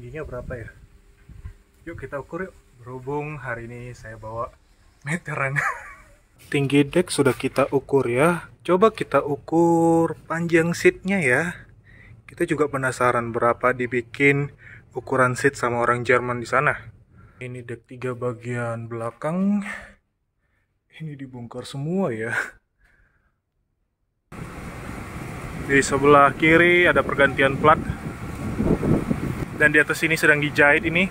Tingginya berapa ya? Yuk kita ukur yuk. Berhubung hari ini saya bawa meteran. Tinggi dek sudah kita ukur ya. Coba kita ukur panjang seatnya ya. Kita juga penasaran berapa dibikin ukuran seat sama orang Jerman di sana. Ini dek 3 bagian belakang. Ini dibongkar semua ya. Di sebelah kiri ada pergantian plat. Dan di atas ini sedang dijahit ini.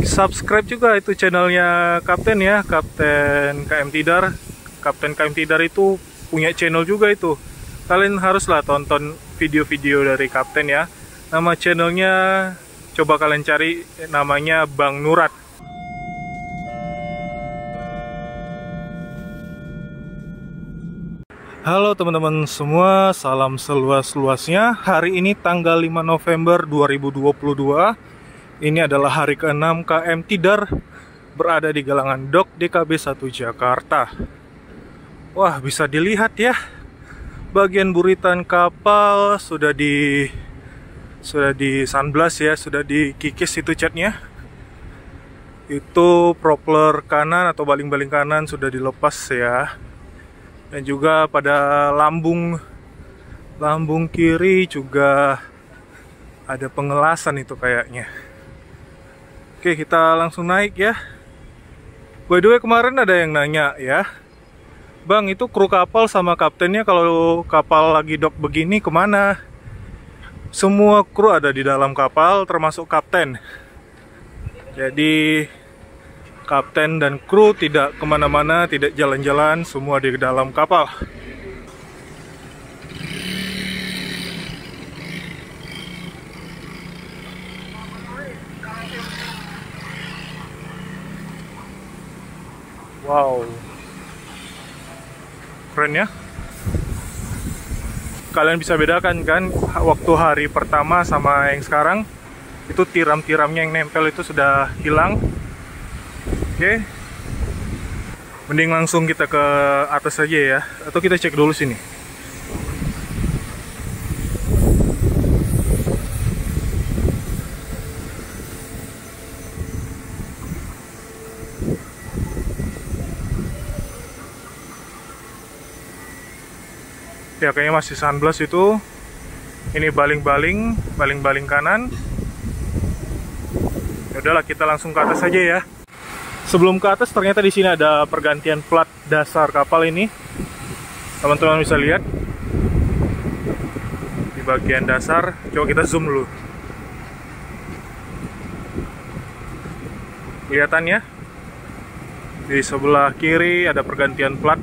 Subscribe juga itu channelnya Kapten ya, Kapten KM Tidar. Kapten KM Tidar itu punya channel juga itu. Kalian haruslah tonton video-video dari Kapten ya. Nama channelnya coba kalian cari, namanya Bang Nurat. Halo teman-teman semua, salam seluas-luasnya. Hari ini tanggal 5 November 2022. Ini adalah hari ke-6 KM Tidar berada di galangan Dok DKB 1 Jakarta. Wah, bisa dilihat ya. Bagian buritan kapal sudah di sunblast ya, sudah dikikis itu catnya. Itu propeller kanan atau baling-baling kanan sudah dilepas ya. Dan juga pada lambung kiri juga ada pengelasan itu kayaknya. Oke, kita langsung naik ya. By the way, kemarin ada yang nanya ya, Bang, itu kru kapal sama kaptennya kalau kapal lagi dock begini kemana? Semua kru ada di dalam kapal termasuk kapten. Jadi kapten dan kru tidak kemana-mana, tidak jalan-jalan, semua di dalam kapal. Wow, keren ya. Kalian bisa bedakan kan waktu hari pertama sama yang sekarang. Itu tiram-tiramnya yang nempel itu sudah hilang. Oke, mending langsung kita ke atas saja ya, atau kita cek dulu sini. Ya, kayaknya masih sunblast itu. Ini baling-baling kanan. Ya udahlah, kita langsung ke atas saja ya. Sebelum ke atas, ternyata di sini ada pergantian plat dasar kapal ini. Teman-teman bisa lihat di bagian dasar. Coba kita zoom dulu. Kelihatan ya? Di sebelah kiri ada pergantian plat.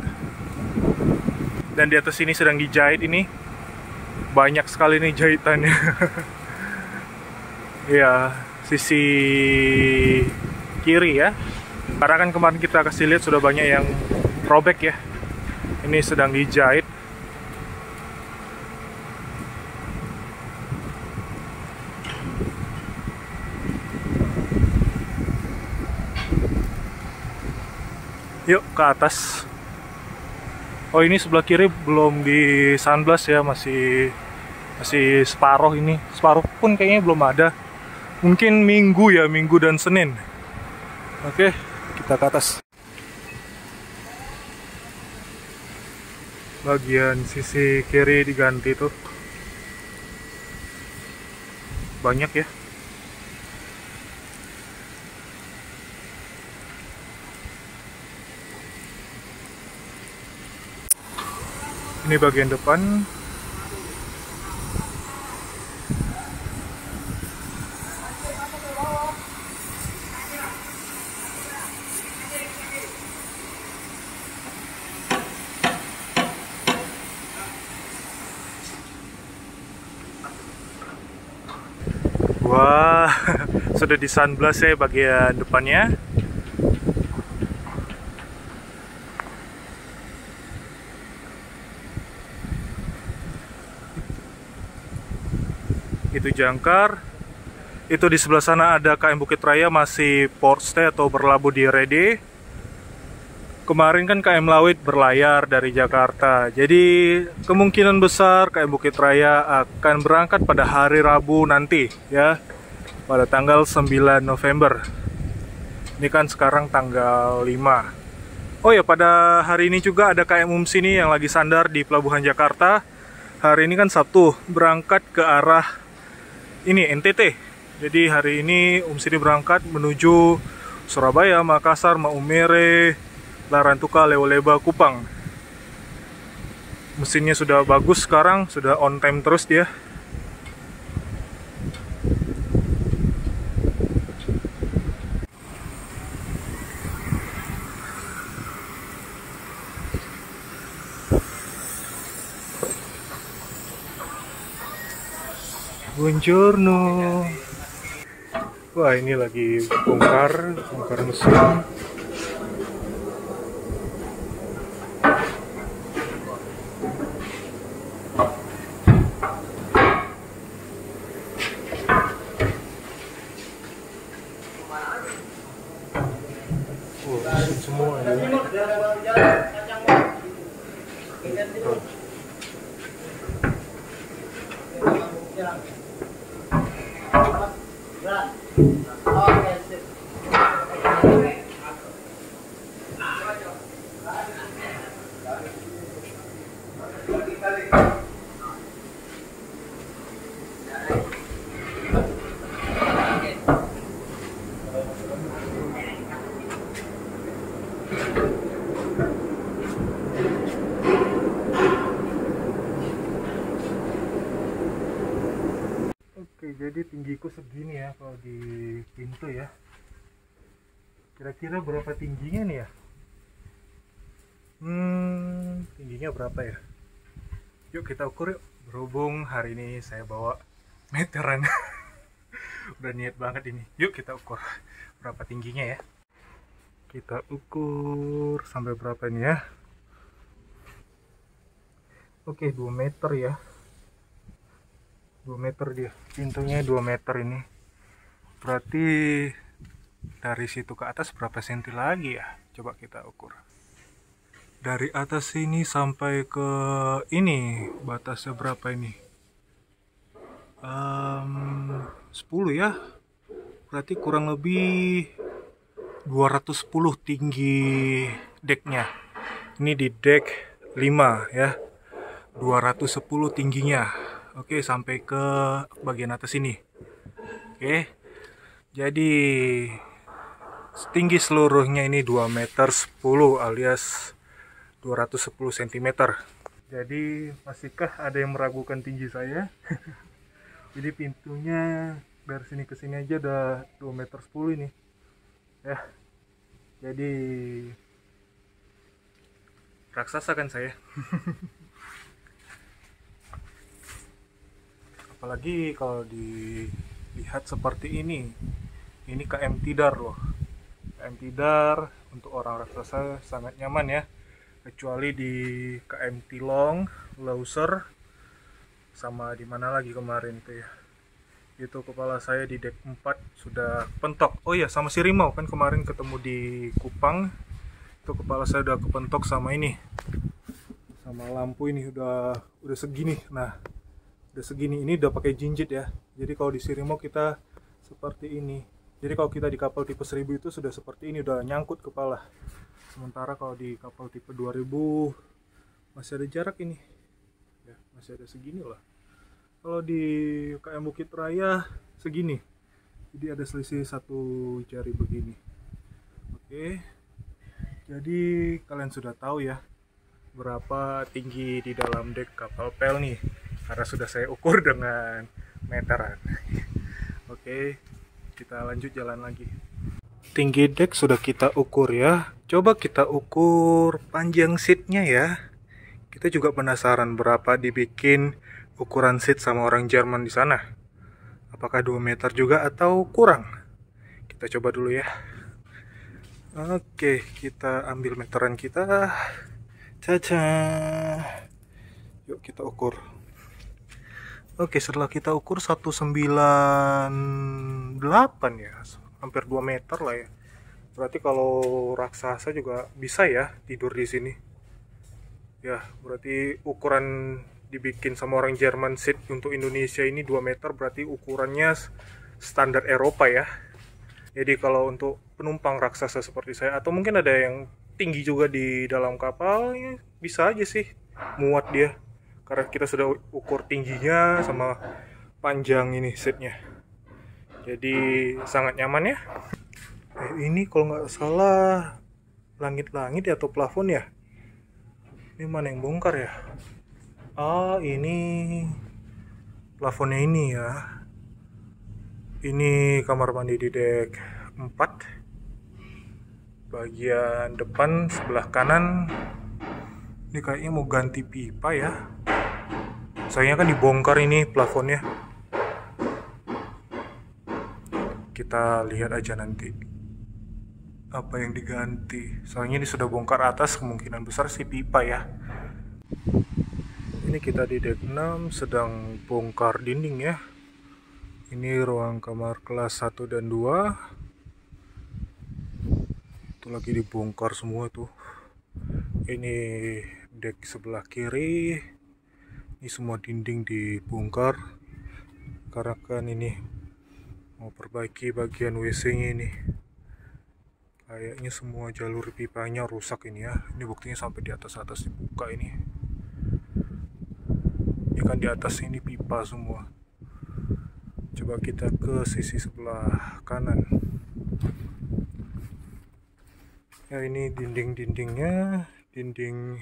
Dan di atas ini sedang dijahit ini. Banyak sekali nih jahitannya. Ya, sisi kiri ya. Karena kan kemarin kita kasih lihat sudah banyak yang robek ya. Ini sedang dijahit. Yuk ke atas. Oh, ini sebelah kiri belum di sunblast ya, masih separuh ini. Separuh pun kayaknya belum ada. Mungkin Minggu ya, Minggu dan Senin. Oke, kita ke atas. Bagian sisi kiri diganti tuh. Banyak ya. Ini bagian depan. Wah, sudah di sunblast ya bagian depannya. Itu jangkar. Itu di sebelah sana ada KM Bukit Raya masih port stay atau berlabuh di Rede. Kemarin kan KM Lawit berlayar dari Jakarta, jadi kemungkinan besar KM Bukit Raya akan berangkat pada hari Rabu nanti ya, pada tanggal 9 November. Ini kan sekarang tanggal 5. Oh ya, pada hari ini juga ada KM Umsini yang lagi sandar di Pelabuhan Jakarta. Hari ini kan Sabtu, berangkat ke arah ini NTT. Jadi hari ini Umsini berangkat menuju Surabaya, Makassar, Maumere, Larantuka, Lewoleba, Kupang. Mesinnya sudah bagus sekarang, sudah on time terus dia. Buongiorno. Wah, ini lagi bongkar mesin. Semua ini. Oke, jadi tinggiku segini ya kalau di pintu ya. Kira-kira berapa tingginya nih ya? Tingginya berapa ya? Yuk kita ukur yuk. Berhubung hari ini saya bawa meteran. Udah niat banget ini. Yuk kita ukur berapa tingginya ya. Kita ukur sampai berapa ini ya? Oke, 2 meter ya. 2 meter dia, pintunya 2 meter ini. Berarti dari situ ke atas berapa senti lagi ya? Coba kita ukur. Dari atas sini sampai ke ini, batasnya berapa ini? 10 ya. Berarti kurang lebih 210 tinggi decknya. Ini di deck 5 ya. 210 tingginya. Oke, sampai ke bagian atas ini. Oke. Jadi tinggi seluruhnya ini 2 meter 10 alias 210 cm. Jadi masihkah ada yang meragukan tinggi saya? Jadi pintunya dari sini ke sini aja udah 2 meter 10 ini. Ya. Jadi raksasa kan saya. Apalagi kalau dilihat seperti ini KM Tidar loh. KM Tidar untuk orang raksasa sangat nyaman ya, kecuali di KM Tilong, Loser, sama di mana lagi kemarin tuh ya. Itu kepala saya di deck 4 sudah pentok. Oh iya, sama si Rimau kan kemarin ketemu di Kupang. Itu kepala saya udah kepentok sama ini. Sama lampu ini udah segini. Nah, udah segini, ini udah pakai jinjit ya. Jadi kalau di Sirimo kita seperti ini. Jadi kalau kita di kapal tipe 1000 itu sudah seperti ini, udah nyangkut kepala. Sementara kalau di kapal tipe 2000 masih ada jarak ini ya, masih ada segini lah. Kalau di KM Bukit Raya segini, jadi ada selisih 1 jari begini. Oke, jadi kalian sudah tahu ya berapa tinggi di dalam dek kapal pel nih, karena sudah saya ukur dengan meteran. Oke, kita lanjut jalan lagi. Tinggi dek sudah kita ukur ya. Coba kita ukur panjang seatnya ya. Kita juga penasaran berapa dibikin ukuran seat sama orang Jerman di sana. Apakah 2 meter juga atau kurang? Kita coba dulu ya. Oke, kita ambil meteran kita. Caca. Yuk kita ukur. Oke, setelah kita ukur 198 ya, hampir 2 meter lah ya. Berarti kalau raksasa juga bisa ya tidur di sini. Ya, berarti ukuran dibikin sama orang Jerman seat untuk Indonesia ini 2 meter, berarti ukurannya standar Eropa ya. Jadi kalau untuk penumpang raksasa seperti saya, atau mungkin ada yang tinggi juga di dalam kapal, ya bisa aja sih muat dia. Karena kita sudah ukur tingginya sama panjang ini seatnya. Jadi sangat nyaman ya. Ini kalau nggak salah langit-langit ya atau plafon ya. Ini mana yang bongkar ya? Ah, ini plafonnya ini ya. Ini kamar mandi di dek 4. Bagian depan sebelah kanan. Ini kayaknya mau ganti pipa ya. Sayangnya kan dibongkar ini plafonnya. Kita lihat aja nanti apa yang diganti. Soalnya ini sudah bongkar atas, kemungkinan besar sih pipa ya. Ini kita di dek 6 sedang bongkar dinding ya. Ini ruang kamar kelas 1 dan 2. Itu lagi dibongkar semua tuh. Ini dek sebelah kiri. Ini semua dinding dibongkar. Karena kan ini mau perbaiki bagian WC-nya ini. Kayaknya semua jalur pipanya rusak ini ya. Ini buktinya sampai di atas-atas dibuka ini. Ini kan di atas ini pipa semua. Coba kita ke sisi sebelah kanan. Ya ini dinding-dindingnya, dinding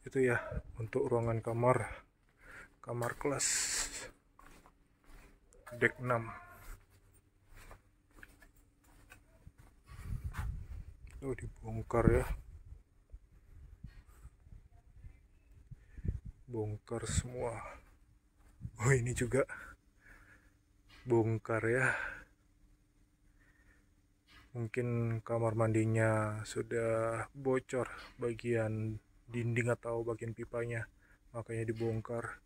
itu ya untuk ruangan kamar kelas dek 6. Oh, dibongkar ya. Bongkar semua. Oh, ini juga bongkar ya. Mungkin kamar mandinya sudah bocor bagian dinding atau bagian pipanya, makanya dibongkar.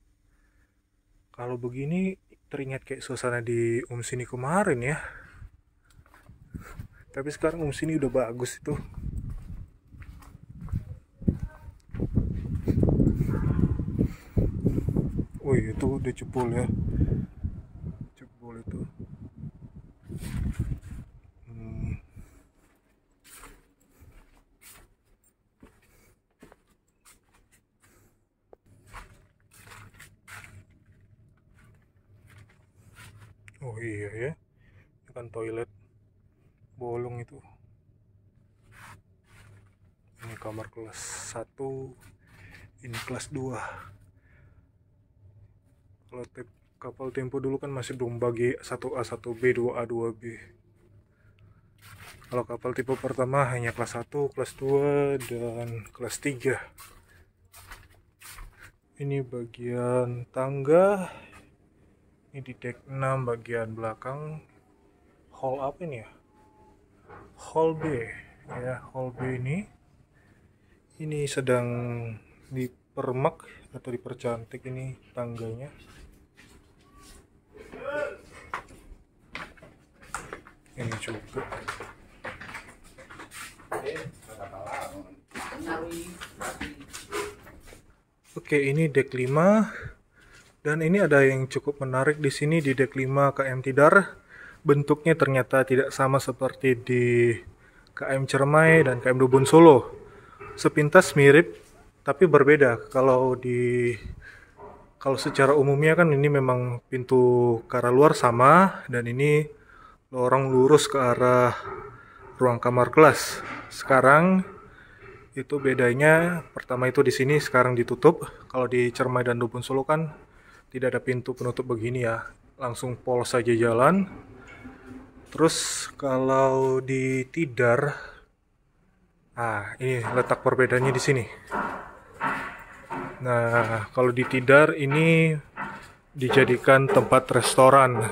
Kalau begini teringat kayak suasana di Sini kemarin ya. Tapi sekarang Sini udah bagus itu. Wih, itu udah jebol ya. Jebol itu. Oh iya ya. Ini kan toilet bolong itu. Ini kamar kelas 1, ini kelas 2. Kalau kapal Tempo dulu kan masih belum bagi 1A, 1B, 2A, 2B. Kalau kapal tipe pertama hanya kelas 1, kelas 2, dan kelas 3. Ini bagian tangga. Ini di dek 6 bagian belakang. Hall apa ini ya? Hall B ya, hall B ini sedang dipermak atau dipercantik ini tangganya. Ini juga. Oke, ini dek 5. Dan ini ada yang cukup menarik di sini di dek 5 KM Tidar. Bentuknya ternyata tidak sama seperti di KM Cermai dan KM Dobon Solo. Sepintas mirip tapi berbeda. Kalau secara umumnya kan ini memang pintu ke arah luar sama, dan ini lorong lurus ke arah ruang kamar kelas. Sekarang itu bedanya, pertama itu di sini sekarang ditutup. Kalau di Cermai dan Dobon Solo kan tidak ada pintu penutup begini ya, langsung polos saja jalan. Terus kalau di Tidar, ini letak perbedaannya di sini. Nah, kalau di Tidar ini dijadikan tempat restoran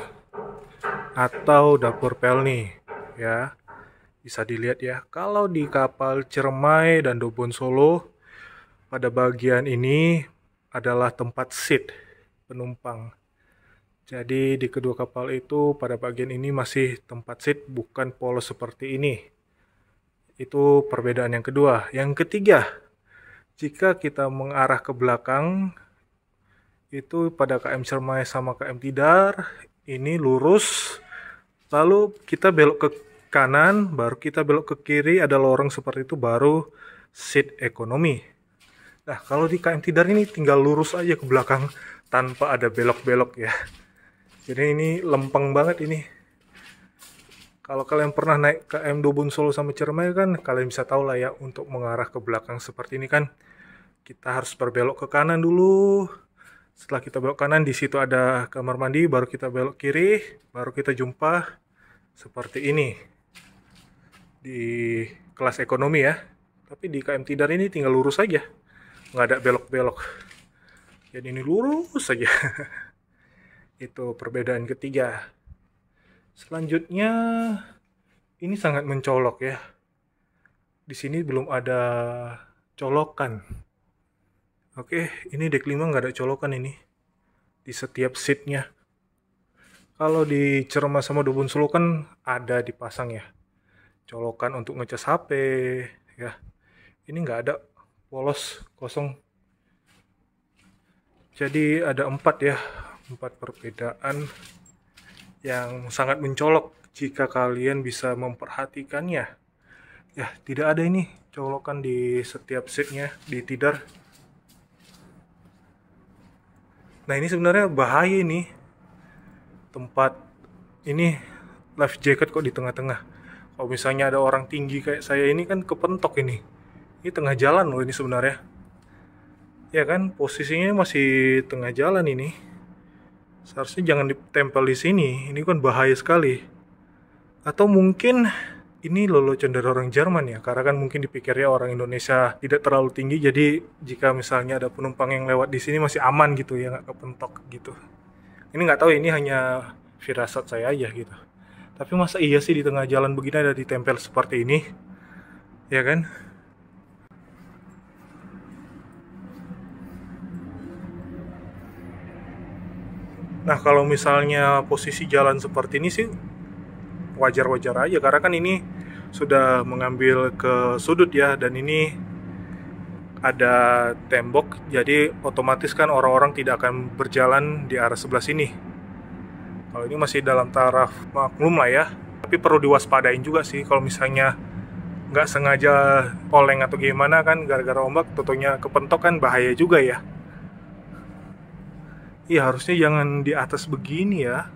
atau dapur pelni ya. Bisa dilihat ya. Kalau di kapal Cermai dan Dobon Solo, pada bagian ini adalah tempat seat penumpang. Jadi di kedua kapal itu pada bagian ini masih tempat seat, bukan polos seperti ini. Itu perbedaan yang kedua. Yang ketiga, jika kita mengarah ke belakang, itu pada KM Ciremai sama KM Tidar, ini lurus, lalu kita belok ke kanan, baru kita belok ke kiri, ada lorong seperti itu, baru seat ekonomi. Nah, kalau di KM Tidar ini tinggal lurus aja ke belakang, tanpa ada belok-belok ya. Jadi ini lempeng banget ini. Kalau kalian pernah naik KM Dobon Solo sama Ciremai kan, kalian bisa tahu lah ya, untuk mengarah ke belakang seperti ini kan, kita harus berbelok ke kanan dulu. Setelah kita belok kanan, di situ ada kamar mandi, baru kita belok kiri, baru kita jumpa seperti ini. Di kelas ekonomi ya. Tapi di KM Tidar ini tinggal lurus saja. Nggak ada belok-belok. Jadi ini lurus saja. Itu perbedaan ketiga. Selanjutnya, ini sangat mencolok ya. Di sini belum ada colokan. Oke, ini dek 5 nggak ada colokan ini. Di setiap seatnya. Kalau di Ciremai sama Dobon Solo kan ada dipasang ya. Colokan untuk ngecas HP ya. Ini nggak ada, polos, kosong. Jadi ada 4 ya. 4 perbedaan yang sangat mencolok jika kalian bisa memperhatikannya. Ya, tidak ada ini colokan di setiap seatnya di Tidar. Nah, ini sebenarnya bahaya nih. Tempat ini life jacket kok di tengah-tengah. Kalau misalnya ada orang tinggi kayak saya ini kan kepentok ini. Ini tengah jalan loh ini sebenarnya. Ya kan, posisinya masih tengah jalan ini. Seharusnya jangan ditempel di sini, ini kan bahaya sekali. Atau mungkin ini lelucon dari orang Jerman ya, karena kan mungkin dipikirnya orang Indonesia tidak terlalu tinggi, jadi jika misalnya ada penumpang yang lewat di sini masih aman gitu ya, nggak kepentok gitu. Ini nggak tahu, ini hanya firasat saya aja gitu. Tapi masa iya sih di tengah jalan begini ada ditempel seperti ini, ya kan? Nah, kalau misalnya posisi jalan seperti ini sih wajar-wajar aja, karena kan ini sudah mengambil ke sudut ya, dan ini ada tembok, jadi otomatis kan orang-orang tidak akan berjalan di arah sebelah sini. Kalau ini masih dalam taraf maklum lah ya, tapi perlu diwaspadain juga sih kalau misalnya nggak sengaja oleng atau gimana kan, gara-gara ombak tentunya kepentok kan bahaya juga ya. Iya, harusnya jangan di atas begini ya.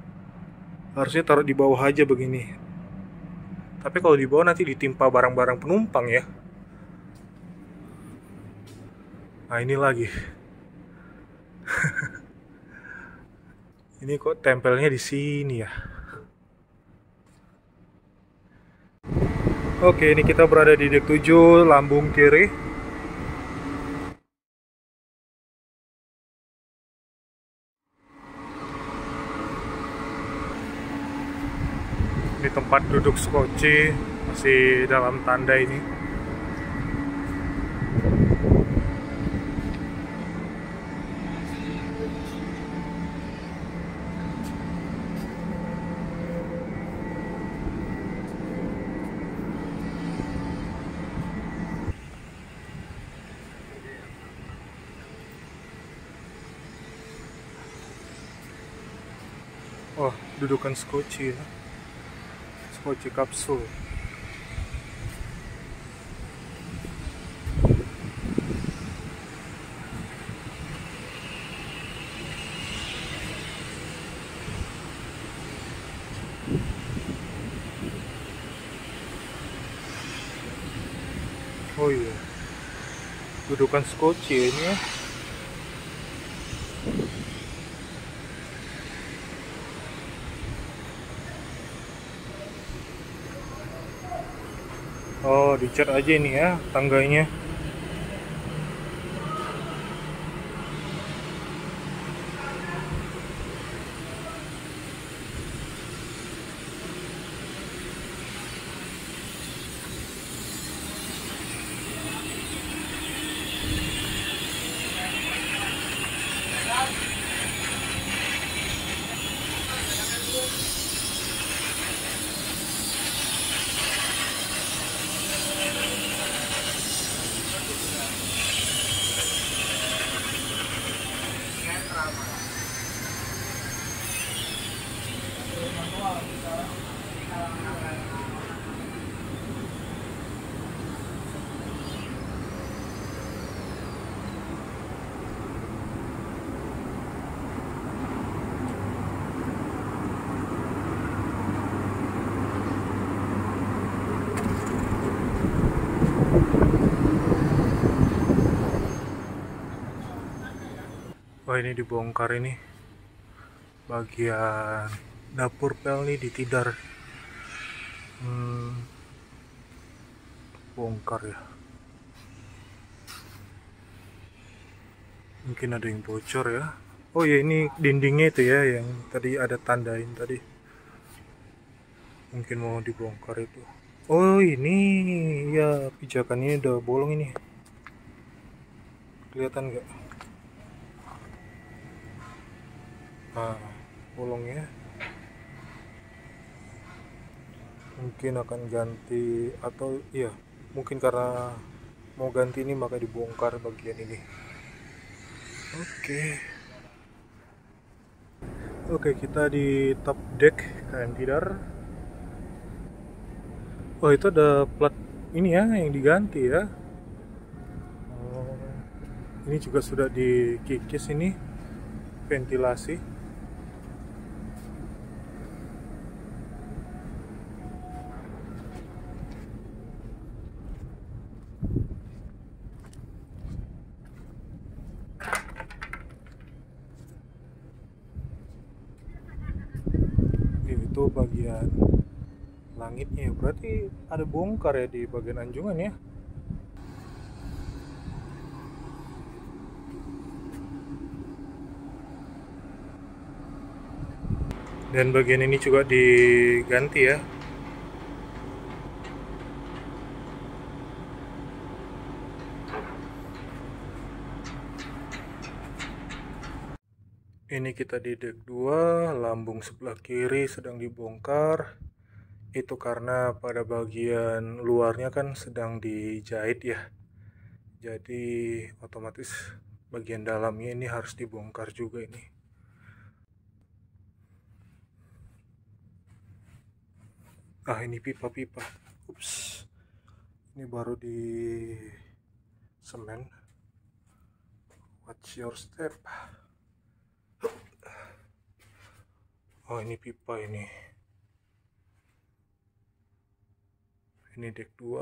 Harusnya taruh di bawah aja begini. Tapi kalau di bawah nanti ditimpa barang-barang penumpang ya. Nah, ini lagi. Ini kok tempelnya di sini ya. Oke, ini kita berada di dek 7, lambung kiri. Di tempat duduk skoci masih dalam tanda ini. Oh, dudukan skoci ya. Skoci kapsul. Oh iya, dudukan skoci ini ya. Oh, dicat aja ini ya tangganya. Wah, ini dibongkar ini bagian dapur pel nih ditidar. Bongkar ya. Mungkin ada yang bocor ya. Oh ya, ini dindingnya itu ya yang tadi ada tandain tadi. Mungkin mau dibongkar itu. Oh ini ya, pijakannya udah bolong ini. Kelihatan nggak? Nah, bolongnya. Mungkin akan ganti atau iya, mungkin karena mau ganti ini maka dibongkar bagian ini. Oke, kita di top deck KM Tidar. Oh, itu ada plat ini ya yang diganti ya. Oh, ini juga sudah dikikis ini ventilasi. Itu bagian langitnya, berarti ada bongkar ya di bagian anjungan ya. Dan bagian ini juga diganti ya. Ini kita di deck 2, lambung sebelah kiri sedang dibongkar. Itu karena pada bagian luarnya kan sedang dijahit ya. Jadi otomatis bagian dalamnya ini harus dibongkar juga ini. Ah, ini pipa-pipa. Ups. Ini baru di semen. Watch your step. Oh, ini pipa ini. Ini deck 2.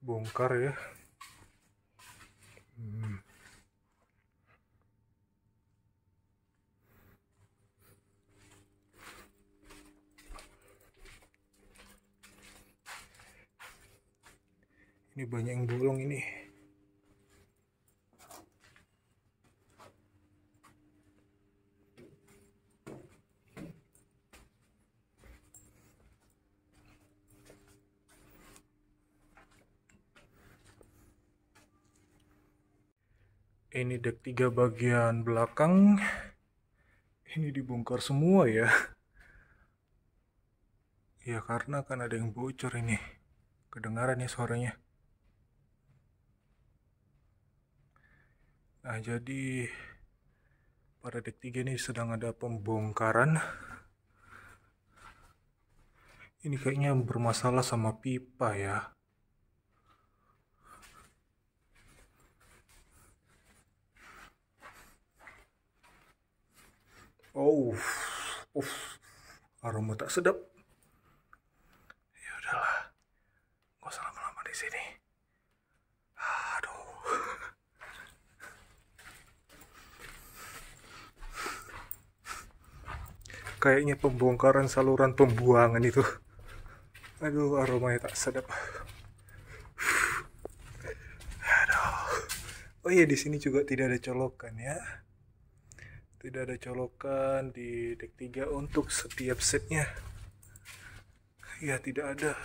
Bongkar ya. Ini banyak yang bolong ini. Ini deck 3 bagian belakang. Ini dibongkar semua ya. Ya karena kan ada yang bocor ini. Kedengaran ya suaranya. Nah, jadi pada deck 3 ini sedang ada pembongkaran. Ini kayaknya bermasalah sama pipa ya. Oh, aroma tak sedap. Ya udahlah, nggak usah lama-lama di sini. Aduh. Kayaknya pembongkaran saluran pembuangan itu. Aduh, aromanya tak sedap. Aduh. Oh iya, di sini juga tidak ada colokan ya. Tidak ada colokan di deck 3 untuk setiap setnya. Ya, tidak ada.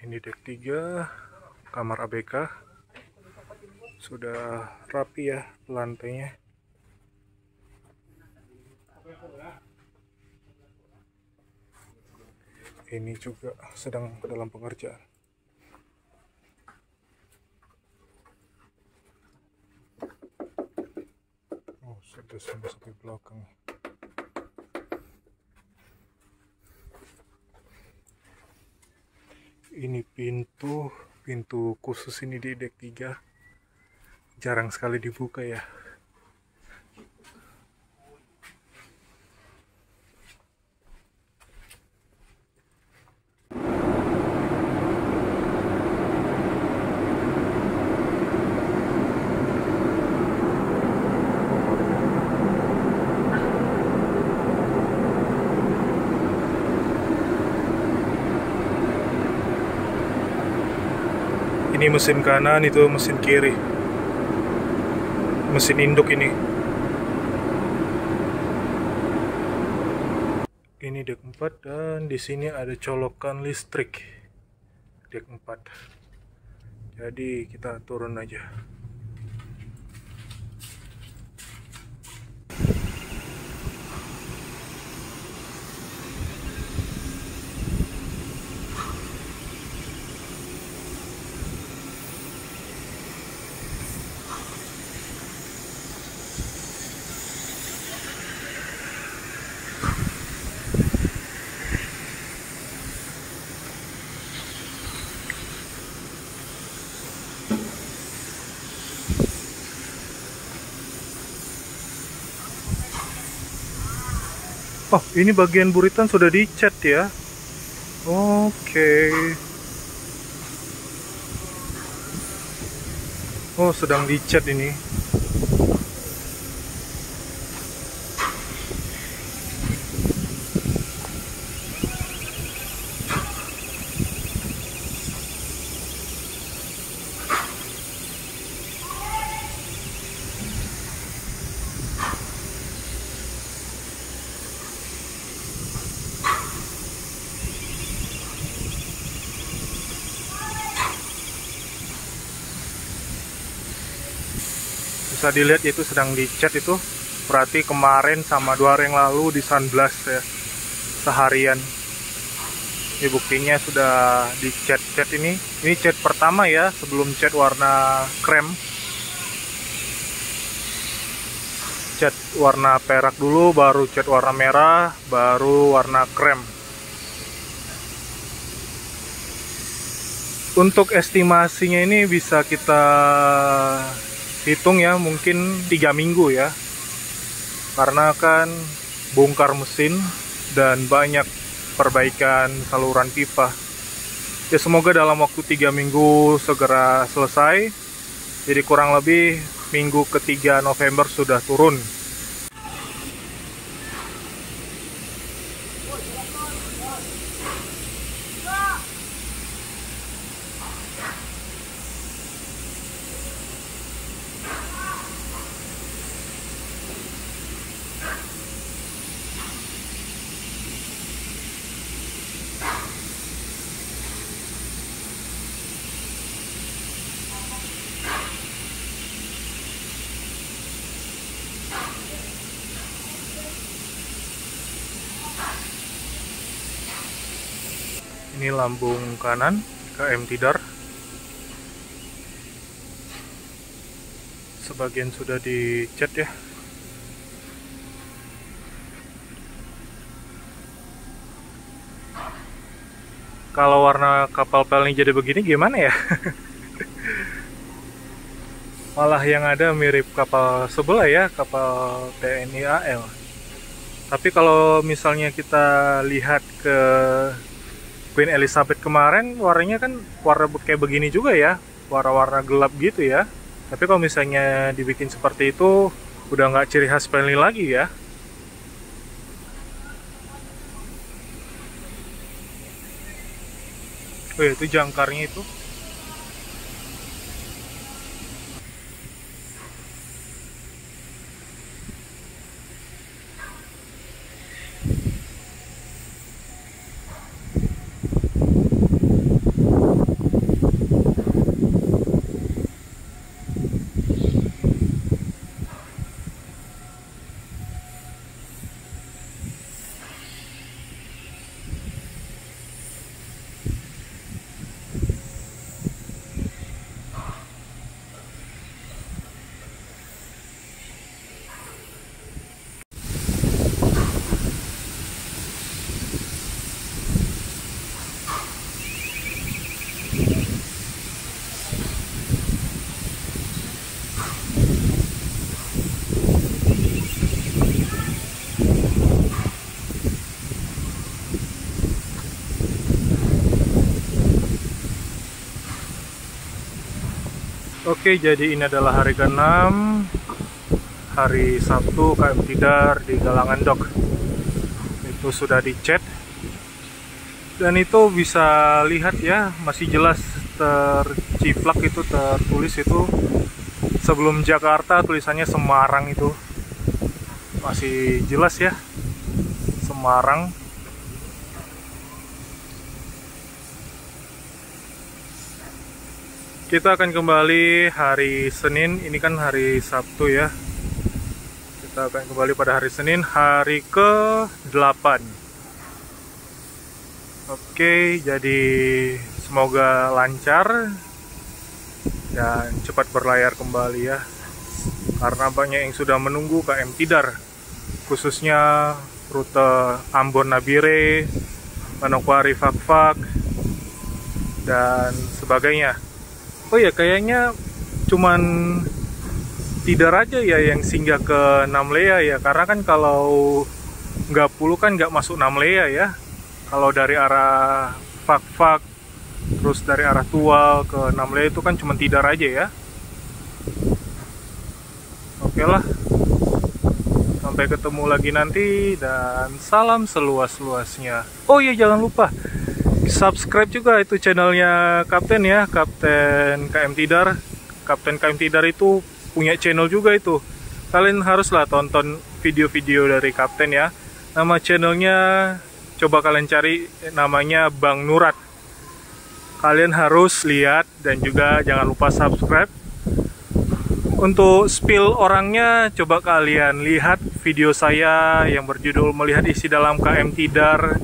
Ini deck 3, kamar ABK. Sudah rapi ya lantainya. Ini juga sedang dalam pengerjaan. Oh, sudah sampai belakang. Ini pintu khusus ini di dek 3. Jarang sekali dibuka ya. Ini mesin kanan, itu mesin kiri. Mesin induk ini. Ini dek 4 dan di sini ada colokan listrik. Dek 4. Jadi kita turun aja. Oh, ini bagian buritan sudah dicat ya. Oke. Oh, sedang dicat ini. Bisa dilihat itu sedang dicat itu, berarti kemarin sama 2 hari yang lalu di sunblast ya, seharian. Ini buktinya sudah dicat ini. Ini cat pertama ya, sebelum cat warna krem. Cat warna perak dulu, baru cat warna merah, baru warna krem. Untuk estimasinya ini bisa kita hitung ya, mungkin 3 minggu ya, karena kan bongkar mesin dan banyak perbaikan saluran pipa ya. Semoga dalam waktu 3 minggu segera selesai, jadi kurang lebih minggu ke-3 November sudah turun. Ini lambung kanan KM Tidar. Sebagian sudah dicat ya. Kalau warna kapal pel ini jadi begini gimana ya? Malah yang ada mirip kapal sebelah ya, kapal TNI AL. Tapi kalau misalnya kita lihat ke Queen Elizabeth kemarin, warnanya kan warna kayak begini juga ya, warna-warna gelap gitu ya. Tapi kalau misalnya dibikin seperti itu, udah nggak ciri khas Penly lagi ya. Oh ya, itu jangkarnya itu. Oke, jadi ini adalah hari ke-6, hari Sabtu KM Tidar di Galangan Dock. Itu sudah dicat dan itu bisa lihat ya, masih jelas terciplak itu, tertulis itu sebelum Jakarta tulisannya Semarang, itu masih jelas ya, Semarang. Kita akan kembali hari Senin, ini kan hari Sabtu ya. Kita akan kembali pada hari Senin, hari ke-8. Oke, jadi semoga lancar dan cepat berlayar kembali ya. Karena banyak yang sudah menunggu KM Tidar, khususnya rute Ambon Nabire, Manokwari Fakfak, dan sebagainya. Oh ya, kayaknya cuman Tidar aja ya yang singgah ke Namlea ya, karena kan kalau nggak Pulu kan nggak masuk Namlea ya. Kalau dari arah Fakfak terus dari arah Tual ke Namlea itu kan cuma Tidar aja ya. Oke lah, sampai ketemu lagi nanti dan salam seluas-luasnya. Oh iya, jangan lupa subscribe juga itu channelnya Kapten ya, Kapten KM Tidar. Kapten KM Tidar itu punya channel juga itu. Kalian haruslah tonton video-video dari Kapten ya. Nama channelnya coba kalian cari, namanya Bang Nurat. Kalian harus lihat dan juga jangan lupa subscribe. Untuk spill orangnya coba kalian lihat video saya yang berjudul Melihat Isi Dalam KM Tidar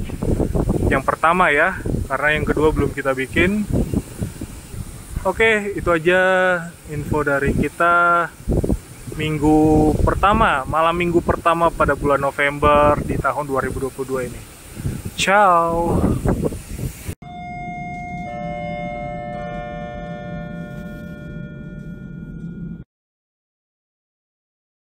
yang pertama ya, karena yang kedua belum kita bikin. Oke, itu aja info dari kita minggu pertama, malam minggu pertama pada bulan November di tahun 2022 ini. Ciao.